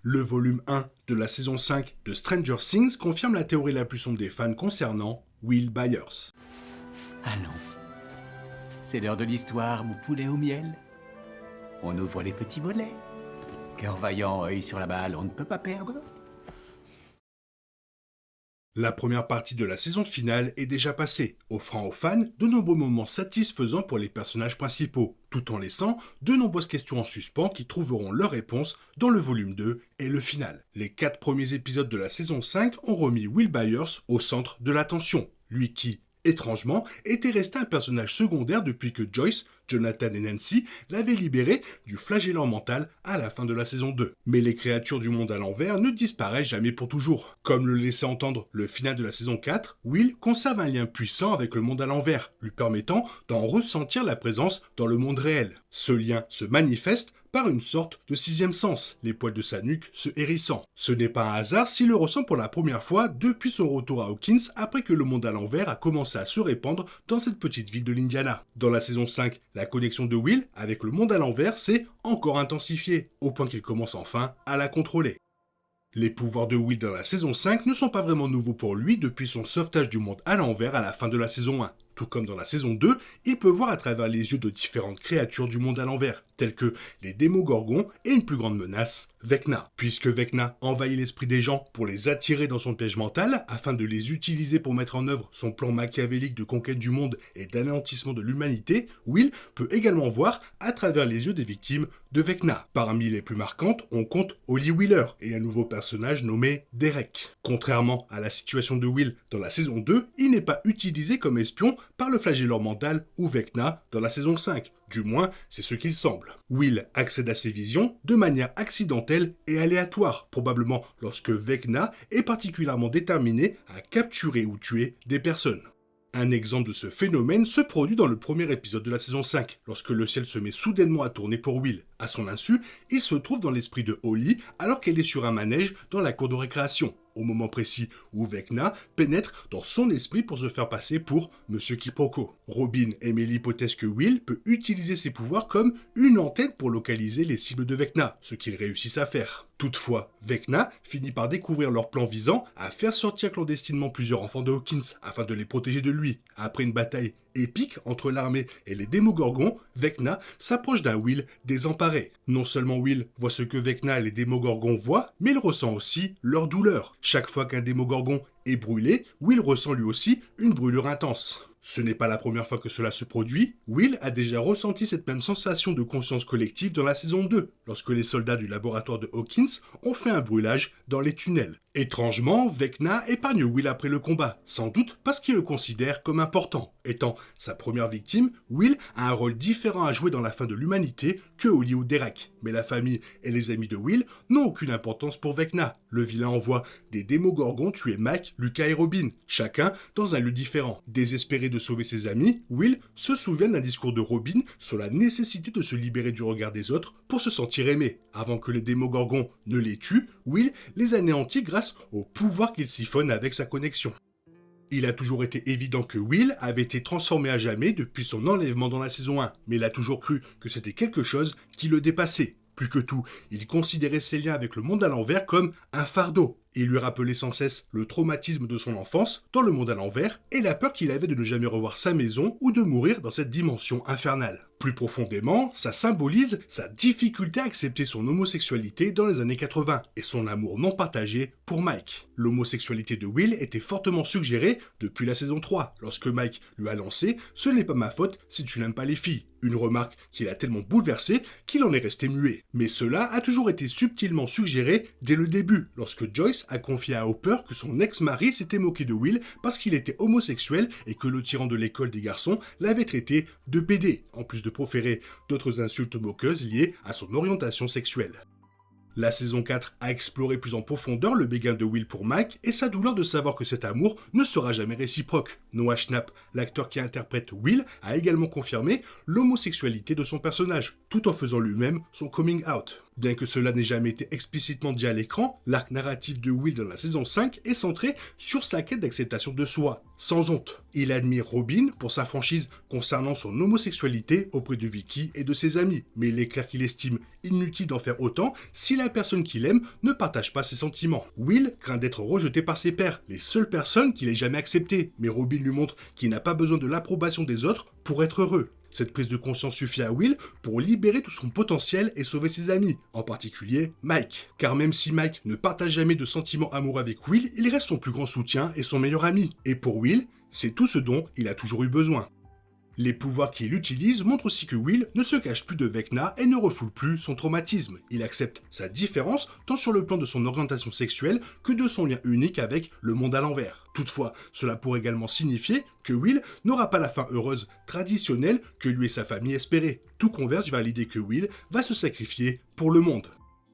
Le volume 1 de la saison 5 de Stranger Things confirme la théorie la plus sombre des fans concernant Will Byers. Allons. C'est l'heure de l'histoire, mon poulet au miel. On ouvre les petits volets. Cœur vaillant, œil sur la balle, on ne peut pas perdre. La première partie de la saison finale est déjà passée, offrant aux fans de nombreux moments satisfaisants pour les personnages principaux, tout en laissant de nombreuses questions en suspens qui trouveront leur réponse dans le volume 2 et le final. Les 4 premiers épisodes de la saison 5 ont remis Will Byers au centre de l'attention, lui qui, étrangement, était resté un personnage secondaire depuis que Joyce, Jonathan et Nancy l'avaient libéré du flagellant mental à la fin de la saison 2. Mais les créatures du monde à l'envers ne disparaissent jamais pour toujours. Comme le laissait entendre le final de la saison 4, Will conserve un lien puissant avec le monde à l'envers, lui permettant d'en ressentir la présence dans le monde réel. Ce lien se manifeste par une sorte de sixième sens, les poils de sa nuque se hérissant. Ce n'est pas un hasard s'il le ressent pour la première fois depuis son retour à Hawkins après que le monde à l'envers a commencé à se répandre dans cette petite ville de l'Indiana. Dans la saison 5, la connexion de Will avec le monde à l'envers s'est encore intensifiée, au point qu'il commence enfin à la contrôler. Les pouvoirs de Will dans la saison 5 ne sont pas vraiment nouveaux pour lui depuis son sauvetage du monde à l'envers à la fin de la saison 1. Tout comme dans la saison 2, il peut voir à travers les yeux de différentes créatures du monde à l'envers, telles que les démogorgons et une plus grande menace, Vecna. Puisque Vecna envahit l'esprit des gens pour les attirer dans son piège mental, afin de les utiliser pour mettre en œuvre son plan machiavélique de conquête du monde et d'anéantissement de l'humanité, Will peut également voir à travers les yeux des victimes de Vecna. Parmi les plus marquantes, on compte Holly Wheeler et un nouveau personnage nommé Derek. Contrairement à la situation de Will dans la saison 2, il n'est pas utilisé comme espion par le flagelleur mental ou Vecna dans la saison 5. Du moins, c'est ce qu'il semble. Will accède à ses visions de manière accidentelle et aléatoire, probablement lorsque Vecna est particulièrement déterminé à capturer ou tuer des personnes. Un exemple de ce phénomène se produit dans le premier épisode de la saison 5, lorsque le ciel se met soudainement à tourner pour Will. À son insu, il se trouve dans l'esprit de Holly alors qu'elle est sur un manège dans la cour de récréation, au moment précis où Vecna pénètre dans son esprit pour se faire passer pour Monsieur Quiproquo. Robin émet l'hypothèse que Will peut utiliser ses pouvoirs comme une antenne pour localiser les cibles de Vecna, ce qu'ils réussissent à faire. Toutefois, Vecna finit par découvrir leur plan visant à faire sortir clandestinement plusieurs enfants de Hawkins afin de les protéger de lui. Après une bataille épique entre l'armée et les démogorgons, Vecna s'approche d'un Will désemparé. Non seulement Will voit ce que Vecna et les démogorgons voient, mais il ressent aussi leur douleur. Chaque fois qu'un démogorgon est brûlé, Will ressent lui aussi une brûlure intense. Ce n'est pas la première fois que cela se produit, Will a déjà ressenti cette même sensation de conscience collective dans la saison 2, lorsque les soldats du laboratoire de Hawkins ont fait un brûlage dans les tunnels. Étrangement, Vecna épargne Will après le combat, sans doute parce qu'il le considère comme important. Étant sa première victime, Will a un rôle différent à jouer dans la fin de l'humanité que Holly ou Derek. Mais la famille et les amis de Will n'ont aucune importance pour Vecna. Le vilain envoie des démogorgons tuer Mike, Lucas et Robin, chacun dans un lieu différent. Désespéré de sauver ses amis, Will se souvient d'un discours de Robin sur la nécessité de se libérer du regard des autres pour se sentir aimé. Avant que les démogorgons ne les tuent, Will les anéantit grâce au pouvoir qu'il siphonne avec sa connexion. Il a toujours été évident que Will avait été transformé à jamais depuis son enlèvement dans la saison 1, mais il a toujours cru que c'était quelque chose qui le dépassait. Plus que tout, il considérait ses liens avec le monde à l'envers comme un fardeau. Il lui rappelait sans cesse le traumatisme de son enfance dans le monde à l'envers et la peur qu'il avait de ne jamais revoir sa maison ou de mourir dans cette dimension infernale. Plus profondément, ça symbolise sa difficulté à accepter son homosexualité dans les années 80 et son amour non partagé pour Mike. L'homosexualité de Will était fortement suggérée depuis la saison 3, lorsque Mike lui a lancé « Ce n'est pas ma faute si tu n'aimes pas les filles ». Une remarque qui l'a tellement bouleversé qu'il en est resté muet. Mais cela a toujours été subtilement suggéré dès le début, lorsque Joyce a confié à Hopper que son ex-mari s'était moqué de Will parce qu'il était homosexuel et que le tyran de l'école des garçons l'avait traité de PD, en plus de proférer d'autres insultes moqueuses liées à son orientation sexuelle. La saison 4 a exploré plus en profondeur le béguin de Will pour Mike et sa douleur de savoir que cet amour ne sera jamais réciproque. Noah Schnapp, l'acteur qui interprète Will, a également confirmé l'homosexualité de son personnage, tout en faisant lui-même son coming out. Bien que cela n'ait jamais été explicitement dit à l'écran, l'arc narratif de Will dans la saison 5 est centré sur sa quête d'acceptation de soi, sans honte. Il admire Robin pour sa franchise concernant son homosexualité auprès de Vicky et de ses amis, mais il est clair qu'il estime inutile d'en faire autant si la personne qu'il aime ne partage pas ses sentiments. Will craint d'être rejeté par ses pairs, les seules personnes qu'il ait jamais acceptées, mais Robin lui montre qu'il n'a pas besoin de l'approbation des autres pour être heureux. Cette prise de conscience suffit à Will pour libérer tout son potentiel et sauver ses amis, en particulier Mike. Car même si Mike ne partage jamais de sentiments amoureux avec Will, il reste son plus grand soutien et son meilleur ami. Et pour Will, c'est tout ce dont il a toujours eu besoin. Les pouvoirs qu'il utilise montrent aussi que Will ne se cache plus de Vecna et ne refoule plus son traumatisme. Il accepte sa différence tant sur le plan de son orientation sexuelle que de son lien unique avec le monde à l'envers. Toutefois, cela pourrait également signifier que Will n'aura pas la fin heureuse traditionnelle que lui et sa famille espéraient. Tout converge vers l'idée que Will va se sacrifier pour le monde.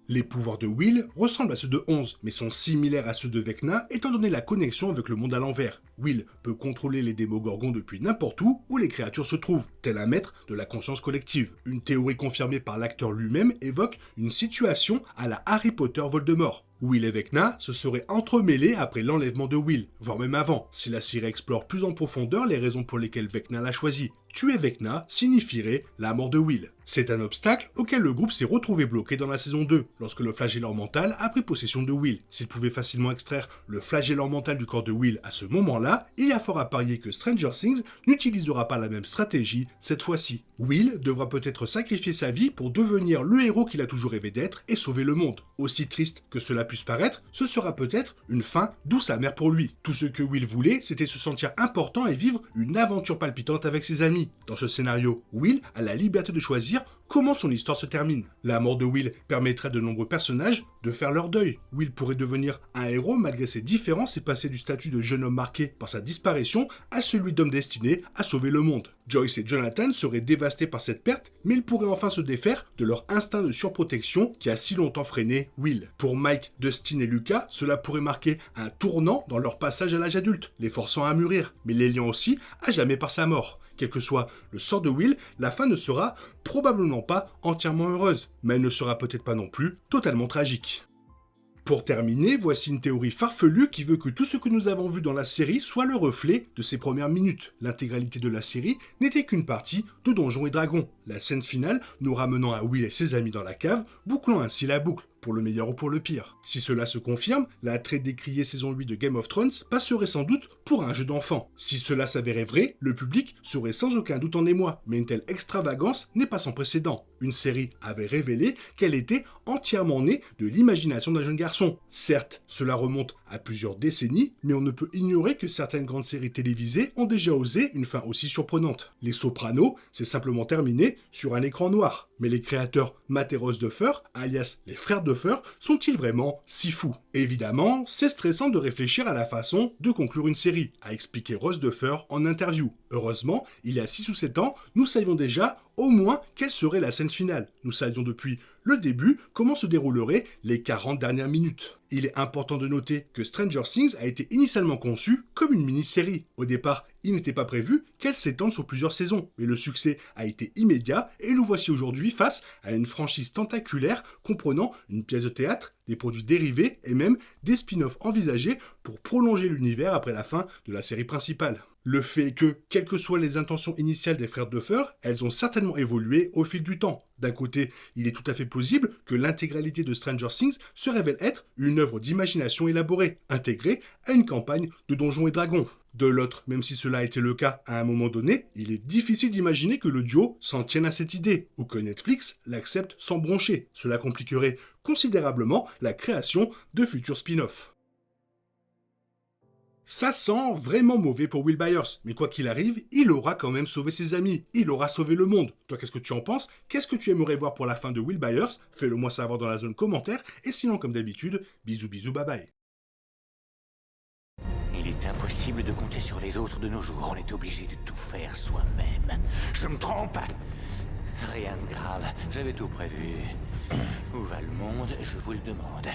Les pouvoirs de Will ressemblent à ceux de 11, mais sont similaires à ceux de Vecna étant donné la connexion avec le monde à l'envers. Will peut contrôler les Démogorgons depuis n'importe où les créatures se trouvent, tel un maître de la conscience collective. Une théorie confirmée par l'acteur lui-même évoque une situation à la Harry Potter Voldemort. Will et Vecna se seraient entremêlés après l'enlèvement de Will, voire même avant, si la série explore plus en profondeur les raisons pour lesquelles Vecna l'a choisi. Tuer Vecna signifierait la mort de Will. C'est un obstacle auquel le groupe s'est retrouvé bloqué dans la saison 2, lorsque le flagelleur mental a pris possession de Will. S'il pouvait facilement extraire le flagelleur mental du corps de Will à ce moment-là, il y a fort à parier que Stranger Things n'utilisera pas la même stratégie cette fois-ci. Will devra peut-être sacrifier sa vie pour devenir le héros qu'il a toujours rêvé d'être et sauver le monde. Aussi triste que cela puisse paraître, ce sera peut-être une fin douce amère pour lui. Tout ce que Will voulait, c'était se sentir important et vivre une aventure palpitante avec ses amis. Dans ce scénario, Will a la liberté de choisir comment son histoire se termine. La mort de Will permettrait à de nombreux personnages de faire leur deuil. Will pourrait devenir un héros malgré ses différences et passer du statut de jeune homme marqué par sa disparition à celui d'homme destiné à sauver le monde. Joyce et Jonathan seraient dévastés par cette perte, mais ils pourraient enfin se défaire de leur instinct de surprotection qui a si longtemps freiné Will. Pour Mike, Dustin et Lucas, cela pourrait marquer un tournant dans leur passage à l'âge adulte, les forçant à mûrir, mais les liant aussi à jamais par sa mort. Quel que soit le sort de Will, la fin ne sera probablement pas entièrement heureuse, mais elle ne sera peut-être pas non plus totalement tragique. Pour terminer, voici une théorie farfelue qui veut que tout ce que nous avons vu dans la série soit le reflet de ses premières minutes. L'intégralité de la série n'était qu'une partie de Donjons et Dragons. La scène finale nous ramenant à Will et ses amis dans la cave, bouclant ainsi la boucle, pour le meilleur ou pour le pire. Si cela se confirme, la très décriée saison 8 de Game of Thrones passerait sans doute pour un jeu d'enfant. Si cela s'avérait vrai, le public serait sans aucun doute en émoi, mais une telle extravagance n'est pas sans précédent. Une série avait révélé qu'elle était entièrement née de l'imagination d'un jeune garçon. Certes, cela remonte à plusieurs décennies, mais on ne peut ignorer que certaines grandes séries télévisées ont déjà osé une fin aussi surprenante. Les Sopranos, c'est simplement terminé sur un écran noir. Mais les créateurs Matt et Rose Duffer, alias les frères Duffer, sont-ils vraiment si fous? Évidemment, c'est stressant de réfléchir à la façon de conclure une série, a expliqué Rose Duffer en interview. Heureusement, il y a 6 ou 7 ans, nous savions déjà au moins quelle serait la scène finale. Nous savions depuis le début comment se dérouleraient les 40 dernières minutes. Il est important de noter que Stranger Things a été initialement conçu comme une mini-série. Au départ, il n'était pas prévu qu'elle s'étende sur plusieurs saisons, mais le succès a été immédiat et nous voici aujourd'hui face à une franchise tentaculaire comprenant une pièce de théâtre, des produits dérivés et même des spin-offs envisagés pour prolonger l'univers après la fin de la série principale. Le fait est que, quelles que soient les intentions initiales des frères Duffer, elles ont certainement évolué au fil du temps. D'un côté, il est tout à fait plausible que l'intégralité de Stranger Things se révèle être une œuvre d'imagination élaborée, intégrée à une campagne de Donjons et Dragons. De l'autre, même si cela a été le cas à un moment donné, il est difficile d'imaginer que le duo s'en tienne à cette idée, ou que Netflix l'accepte sans broncher. Cela compliquerait considérablement la création de futurs spin-offs. Ça sent vraiment mauvais pour Will Byers, mais quoi qu'il arrive, il aura quand même sauvé ses amis, il aura sauvé le monde. Toi, qu'est-ce que tu en penses? Qu'est-ce que tu aimerais voir pour la fin de Will Byers? Fais-le moi savoir dans la zone commentaire, et sinon comme d'habitude, bisous bisous bye bye. Il est impossible de compter sur les autres de nos jours, on est obligé de tout faire soi-même. Je me trompe? Rien de grave, j'avais tout prévu. Où va le monde, je vous le demande.